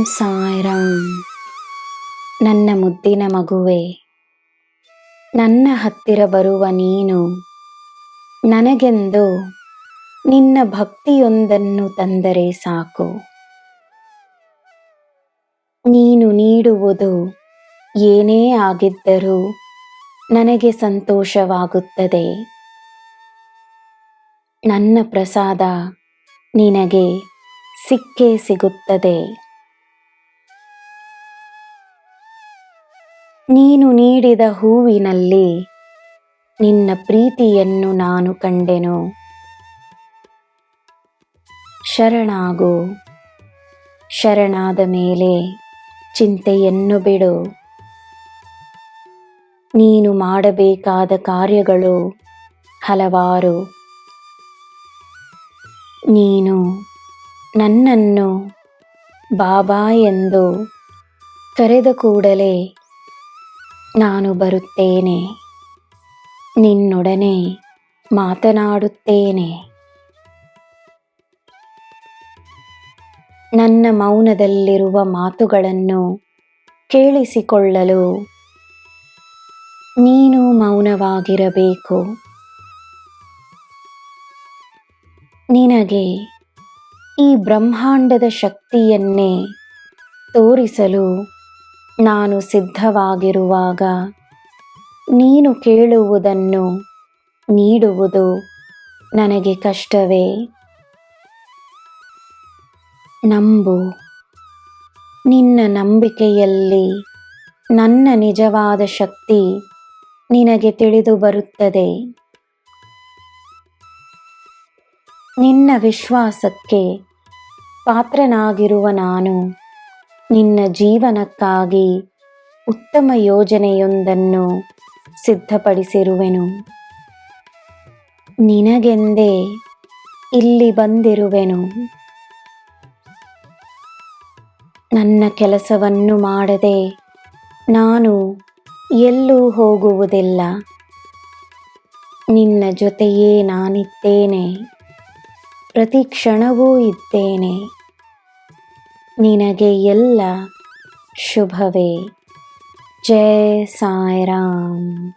ಸಾಯಿರಾಮ್. ನನ್ನ ಮುದ್ದಿನ ಮಗುವೆ, ನನ್ನ ಹತ್ತಿರ ಬರುವ ನೀನು ನನಗೆಂದು ನಿನ್ನ ಭಕ್ತಿಯೊಂದನ್ನು ತಂದರೆ ಸಾಕು. ನೀನು ನೀಡುವುದು ಏನೇ ಆಗಿದ್ದರೂ ನನಗೆ ಸಂತೋಷವಾಗುತ್ತದೆ. ನನ್ನ ಪ್ರಸಾದ ನಿನಗೆ ಸಿಕ್ಕೇ ಸಿಗುತ್ತದೆ. ನೀನು ನೀಡಿದ ಹೂವಿನಲ್ಲಿ ನಿನ್ನ ಪ್ರೀತಿಯನ್ನು ನಾನು ಕಂಡೆನು. ಶರಣಾಗು. ಶರಣಾದ ಮೇಲೆ ಚಿಂತೆಯನ್ನು ಬಿಡು. ನೀನು ಮಾಡಬೇಕಾದ ಕಾರ್ಯಗಳು ಹಲವಾರು. ನೀನು ನನ್ನನ್ನು ಬಾಬಾ ಎಂದು ಕರೆದ ಕೂಡಲೇ ನಾನು ಬರುತ್ತೇನೆ. ನಿನ್ನೊಡನೆ ಮಾತನಾಡುತ್ತೇನೆ. ನನ್ನ ಮೌನದಲ್ಲಿರುವ ಮಾತುಗಳನ್ನು ಕೇಳಿಸಿಕೊಳ್ಳಲು ನೀನು ಮೌನವಾಗಿರಬೇಕು. ನಿನಗೆ ಈ ಬ್ರಹ್ಮಾಂಡದ ಶಕ್ತಿಯನ್ನೇ ತೋರಿಸಲು ನಾನು ಸಿದ್ಧವಾಗಿರುವಾಗ ನೀನು ಕೇಳುವುದನ್ನು ನೀಡುವುದು ನನಗೆ ಕಷ್ಟವೇ? ನಂಬು. ನಿನ್ನ ನಂಬಿಕೆಯಲ್ಲಿ ನನ್ನ ನಿಜವಾದ ಶಕ್ತಿ ನಿನಗೆ ತಿಳಿದು ಬರುತ್ತದೆ. ನಿನ್ನ ವಿಶ್ವಾಸಕ್ಕೆ ಪಾತ್ರನಾಗಿರುವ ನಾನು ನಿನ್ನ ಜೀವನಕ್ಕಾಗಿ ಉತ್ತಮ ಯೋಜನೆಯೊಂದನ್ನು ಸಿದ್ಧಪಡಿಸಿರುವೆನು. ನಿನಗೆಂದೇ ಇಲ್ಲಿ ಬಂದಿರುವೆನು. ನನ್ನ ಕೆಲಸವನ್ನು ಮಾಡದೆ ನಾನು ಎಲ್ಲೂ ಹೋಗುವುದಿಲ್ಲ. ನಿನ್ನ ಜೊತೆಯೇ ನಾನಿದ್ದೇನೆ. ಪ್ರತಿ ಕ್ಷಣವೂ ಇದ್ದೇನೆ. ನಿನಗೆ ಎಲ್ಲ ಶುಭವೇ. ಜೈ ಸಾಯಿರಾಮ್.